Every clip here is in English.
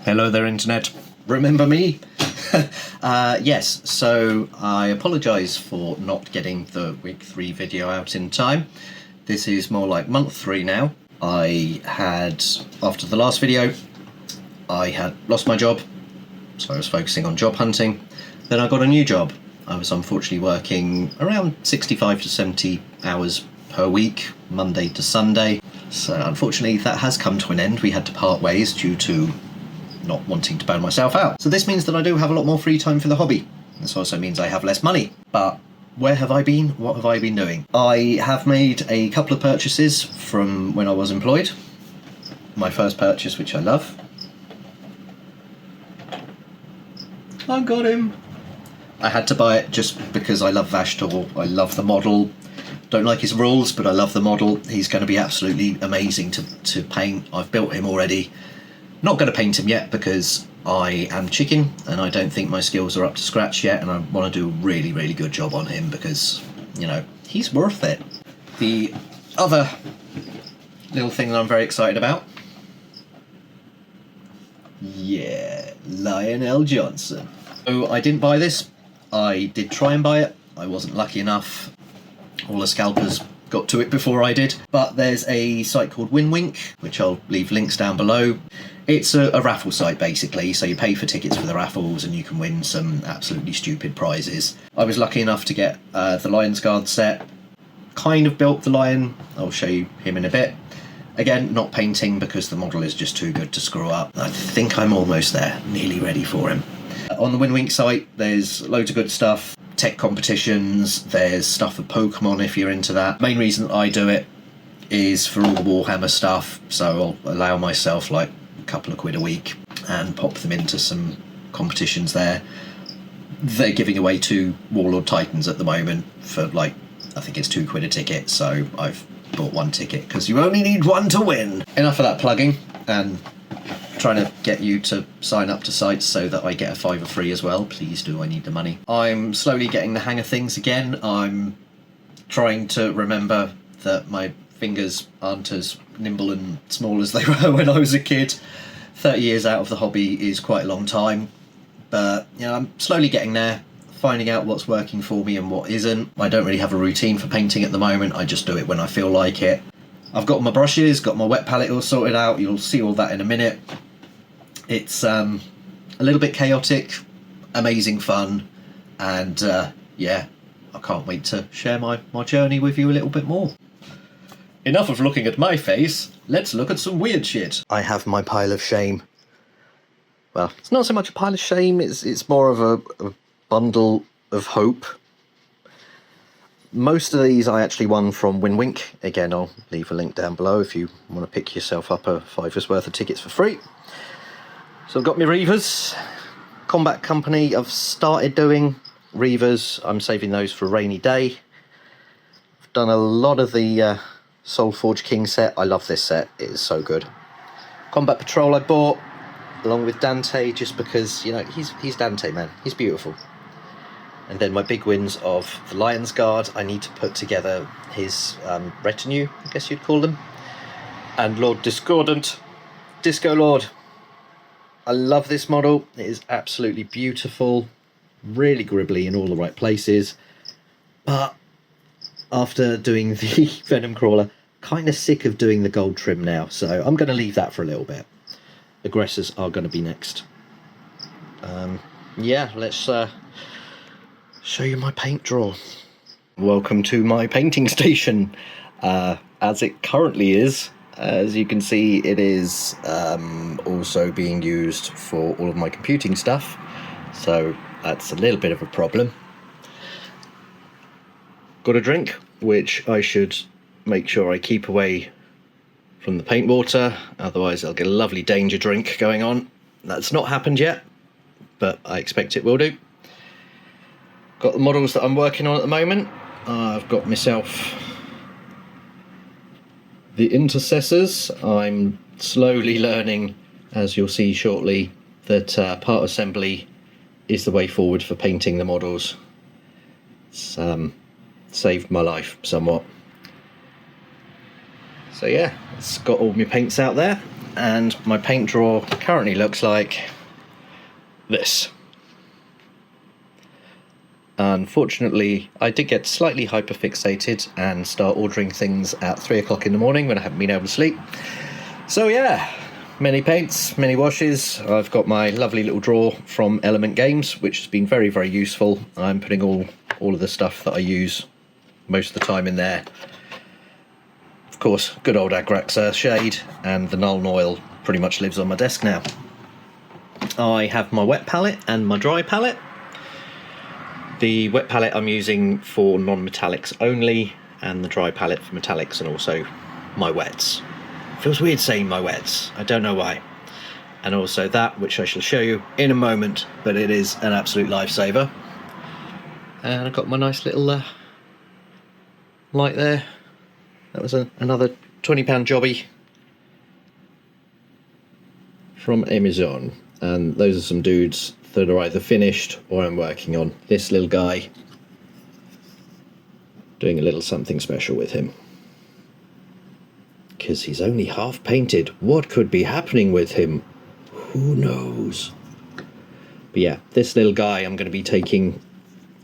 Hello there, Internet. Remember me? Yes, so I apologise for not getting the week 3 video out in time. This is more like month 3 now. After the last video, I had lost my job, so I was focusing on job hunting. Then I got a new job. I was unfortunately working around 65 to 70 hours per week, Monday to Sunday. So unfortunately that has come to an end. We had to part ways due to not wanting to burn myself out. So this means that I do have a lot more free time for the hobby. This also means I have less money. But where have I been? What have I been doing? I have made a couple of purchases from when I was employed. My first purchase, which I love. I got him. I had to buy it just because I love Vashtor. I love the model. Don't like his rules, but I love the model. He's going to be absolutely amazing to paint. I've built him already. Not going to paint him yet because I am chicken and I don't think my skills are up to scratch yet, and I want to do a really, really good job on him because, you know, he's worth it. The other little thing that I'm very excited about, yeah, Lionel Johnson. So I didn't buy this. I did try and buy it. I wasn't lucky enough. All the scalpers got to it before I did. But there's a site called Winwink, which I'll leave links down below. It's a raffle site basically, so you pay for tickets for the raffles and you can win some absolutely stupid prizes. I was lucky enough to get the Lion's Guard set. Kind of built the lion. I'll show you him in a bit. Again, not painting because the model is just too good to screw up. I think I'm almost there, nearly ready for him. On the Winwink site, there's loads of good stuff. Tech competitions, there's stuff for Pokemon if you're into that. Main reason I do it is for all the Warhammer stuff, so I'll allow myself like a couple of quid a week and pop them into some competitions there. They're giving away 2 Warlord Titans at the moment for like, I think it's 2 quid a ticket, so I've bought 1 ticket because you only need 1 to win. Enough of that plugging and trying to get you to sign up to sites so that I get a £5 free as well. Please do, I need the money. I'm slowly getting the hang of things again. I'm trying to remember that my fingers aren't as nimble and small as they were when I was a kid. 30 years out of the hobby is quite a long time, but you know, I'm slowly getting there, finding out what's working for me and what isn't. I don't really have a routine for painting at the moment. I just do it when I feel like it. I've got my brushes, got my wet palette all sorted out. You'll see all that in a minute. It's a little bit chaotic, amazing fun, and yeah, I can't wait to share my journey with you a little bit more. Enough of looking at my face, let's look at some weird shit. I have my pile of shame. Well, it's not so much a pile of shame, it's more of a bundle of hope. Most of these I actually won from Winwink. Again, I'll leave a link down below if you want to pick yourself up a £5 worth of tickets for free. So I've got my Reavers. Combat Company, I've started doing Reavers. I'm saving those for a rainy day. I've done a lot of the Soulforge King set. I love this set, it is so good. Combat Patrol I bought along with Dante just because, you know, he's Dante, man. He's beautiful. And then my big wins of the Lion's Guard. I need to put together his retinue, I guess you'd call them. And Lord Discordant, Disco Lord. I love this model. It is absolutely beautiful, really gribbly in all the right places. But after doing the Venom Crawler, kind of sick of doing the gold trim now. So I'm going to leave that for a little bit. Aggressors are going to be next. Yeah, let's show you my paint drawer. Welcome to my painting station. As it currently is, as you can see, it is also being used for all of my computing stuff, so that's a little bit of a problem. Got a drink, which I should make sure I keep away from the paint water, otherwise I'll get a lovely danger drink going on. That's not happened yet, but I expect it will do. Got the models that I'm working on at the moment. I've got myself the Intercessors. I'm slowly learning, as you'll see shortly, that part assembly is the way forward for painting the models. It's saved my life somewhat. So yeah, it's got all my paints out there. and my paint drawer currently looks like this. Unfortunately, I did get slightly hyperfixated and start ordering things at 3 o'clock in the morning when I haven't been able to sleep. So yeah, many paints, many washes. I've got my lovely little drawer from Element Games, which has been very, very useful. I'm putting all of the stuff that I use most of the time in there. Of course, good old Agraxa shade, and the Nuln Oil pretty much lives on my desk now. I have my wet palette and my dry palette. The wet palette I'm using for non-metallics only, and the dry palette for metallics and also my wets. Feels weird saying my wets, I don't know why. And also that, which I shall show you in a moment, but it is an absolute lifesaver. And I've got my nice little light there. That was another £20 jobby from Amazon. And those are some dudes that are either finished or I'm working on. This little guy, doing a little something special with him. Because he's only half painted. What could be happening with him? Who knows? But yeah, this little guy I'm going to be taking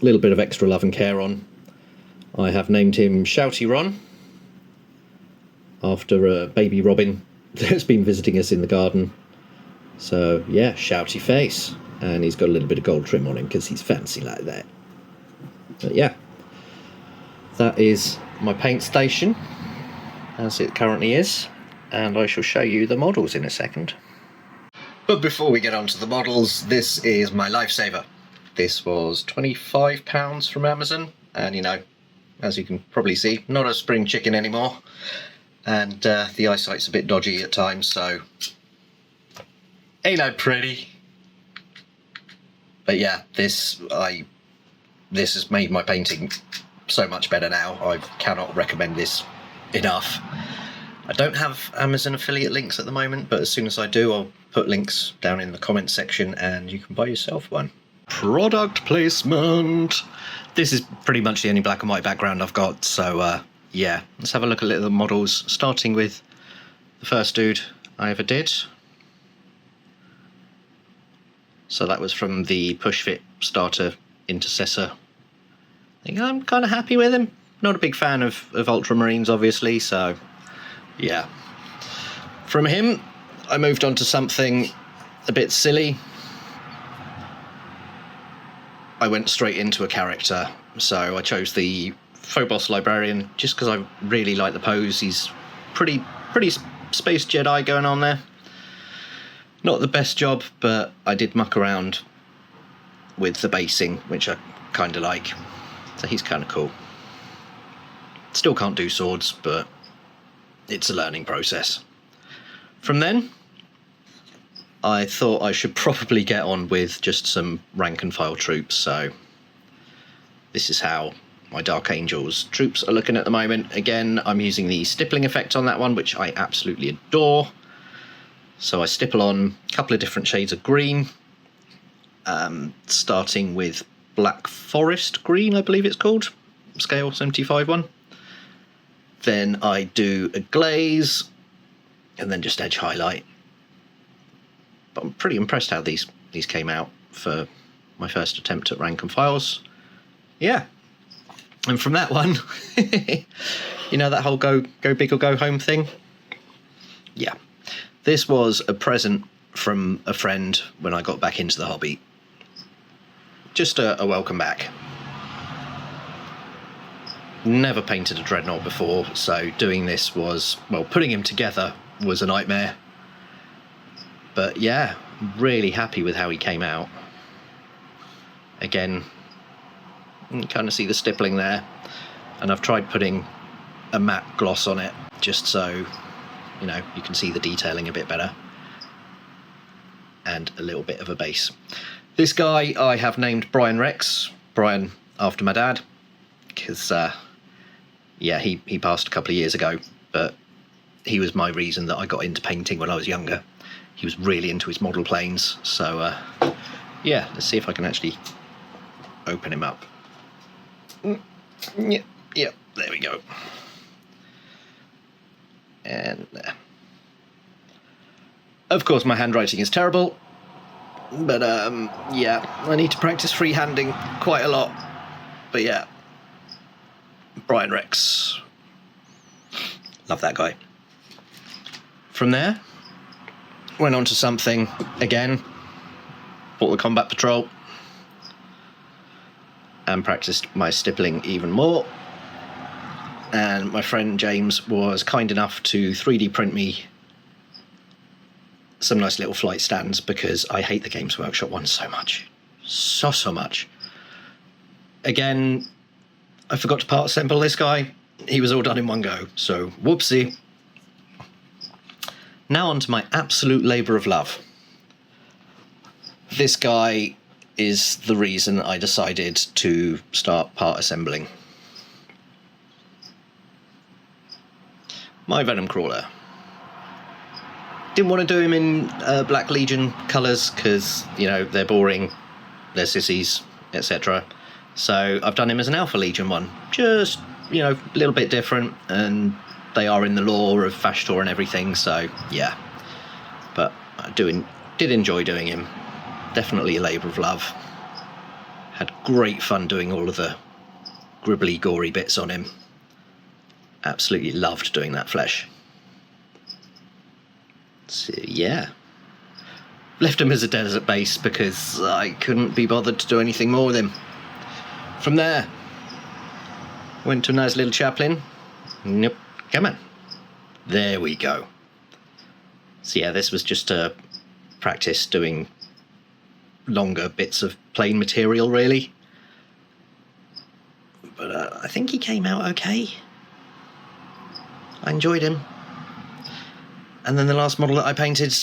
a little bit of extra love and care on. I have named him Shouty Ron, after a baby robin that's been visiting us in the garden. So yeah, shouty face, and he's got a little bit of gold trim on him because he's fancy like that. But yeah, that is my paint station as it currently is, and I shall show you the models in a second. But before we get on to the models, this is my lifesaver. This was £25 from Amazon, and you know, as you can probably see, not a spring chicken anymore, and the eyesight's a bit dodgy at times, so ain't that pretty? But yeah, this has made my painting so much better now. I cannot recommend this enough. I don't have Amazon affiliate links at the moment, but as soon as I do, I'll put links down in the comments section and you can buy yourself one. Product placement. This is pretty much the only black and white background I've got, so yeah, let's have a look at the models, starting with the first dude I ever did. So that was from the Push Fit Starter Intercessor. I think I'm kind of happy with him. Not a big fan of Ultramarines, obviously, so yeah. From him, I moved on to something a bit silly. I went straight into a character, so I chose the Phobos Librarian just because I really like the pose. He's pretty Space Jedi going on there. Not the best job, but I did muck around with the basing, which I kind of like. So he's kind of cool. Still can't do swords, but it's a learning process. From then, I thought I should probably get on with just some rank and file troops, so this is how my Dark Angels troops are looking at the moment. Again, I'm using the stippling effect on that one, which I absolutely adore. So I stipple on a couple of different shades of green, starting with Black Forest Green, I believe it's called, scale 75 one. Then I do a glaze, and then just edge highlight. But I'm pretty impressed how these came out for my first attempt at rank and files. Yeah. And from that one, you know that whole go big or go home thing? Yeah. This was a present from a friend when I got back into the hobby. Just a welcome back. Never painted a Dreadnought before, so doing this was, well, putting him together was a nightmare. But yeah, really happy with how he came out. Again, you can kind of see the stippling there, and I've tried putting a matte gloss on it just so, you know, you can see the detailing a bit better, and a little bit of a base. This guy I have named Brian Rex, Brian after my dad, because yeah, he passed a couple of years ago, but he was my reason that I got into painting when I was younger. He was really into his model planes, so yeah, let's see if I can actually open him up. Yeah, there we go. And there. Of course, my handwriting is terrible, but yeah, I need to practice freehanding quite a lot. But yeah, Brian Rex, love that guy. From there, went on to something again, bought the Combat Patrol, and practiced my stippling even more. And my friend James was kind enough to 3D print me some nice little flight stands, because I hate the Games Workshop ones so much. So much. Again, I forgot to part assemble this guy. He was all done in one go, so whoopsie. Now on to my absolute labour of love. This guy is the reason I decided to start part assembling. My Venom Crawler. Didn't want to do him in Black Legion colours because, you know, they're boring, they're sissies, etc. So I've done him as an Alpha Legion one. Just, you know, a little bit different, and they are in the lore of Vashtor and everything, so yeah. But I did enjoy doing him. Definitely a labour of love. Had great fun doing all of the gribbly, gory bits on him. Absolutely loved doing that flesh. So yeah, left him as a desert base because I couldn't be bothered to do anything more with him. From there, went to a nice little chaplain. Nope, come on. There we go. So yeah, this was just to practice doing longer bits of plain material, really. But I think he came out okay. I enjoyed him. And then the last model that I painted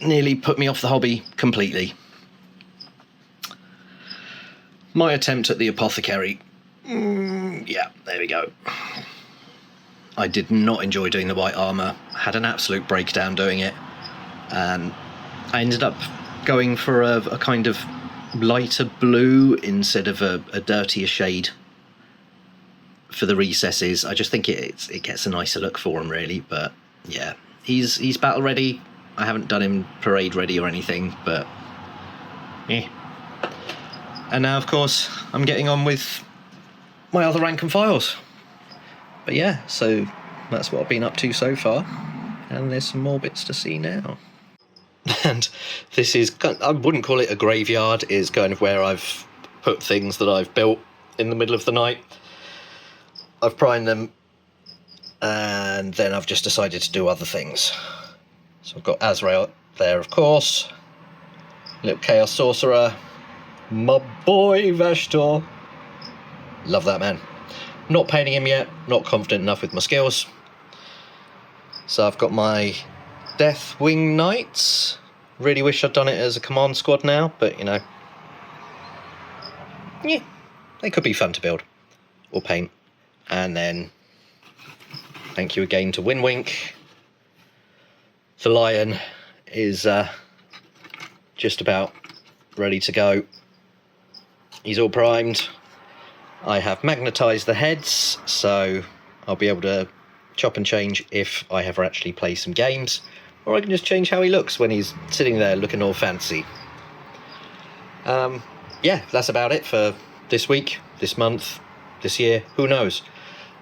nearly put me off the hobby completely. My attempt at the Apothecary. Yeah, there we go. I did not enjoy doing the white armour. Had an absolute breakdown doing it. And I ended up going for a kind of lighter blue instead of a dirtier shade for the recesses. I just think it gets a nicer look for him, really. But yeah, he's battle ready. I haven't done him parade ready or anything, but yeah. And now, of course, I'm getting on with my other rank and files. But yeah, so that's what I've been up to so far, and there's some more bits to see now. And this is, I wouldn't call it a graveyard, it's kind of where I've put things that I've built in the middle of the night. I've primed them, and then I've just decided to do other things. So I've got Azrael there, of course, little Chaos Sorcerer, my boy Vashtor. Love that man. Not painting him yet, not confident enough with my skills. So I've got my Deathwing Knights. Really wish I'd done it as a command squad now, but you know, yeah, they could be fun to build or paint. And then thank you again to Winwink. The lion is just about ready to go. He's all primed. I have magnetised the heads, so I'll be able to chop and change if I ever actually play some games, or I can just change how he looks when he's sitting there looking all fancy. Yeah, that's about it for this week, this month, this year, who knows.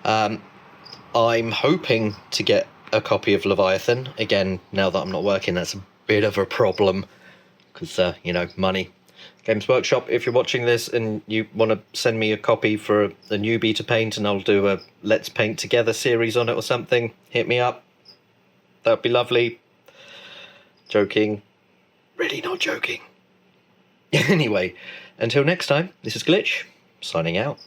I'm hoping to get a copy of Leviathan. Again, now that I'm not working, that's a bit of a problem, because, you know, money. Games Workshop, if you're watching this and you want to send me a copy for a newbie to paint, and I'll do a Let's Paint Together series on it or something, hit me up. That would be lovely. Joking. Really not joking. Anyway, until next time, this is Glitch, signing out.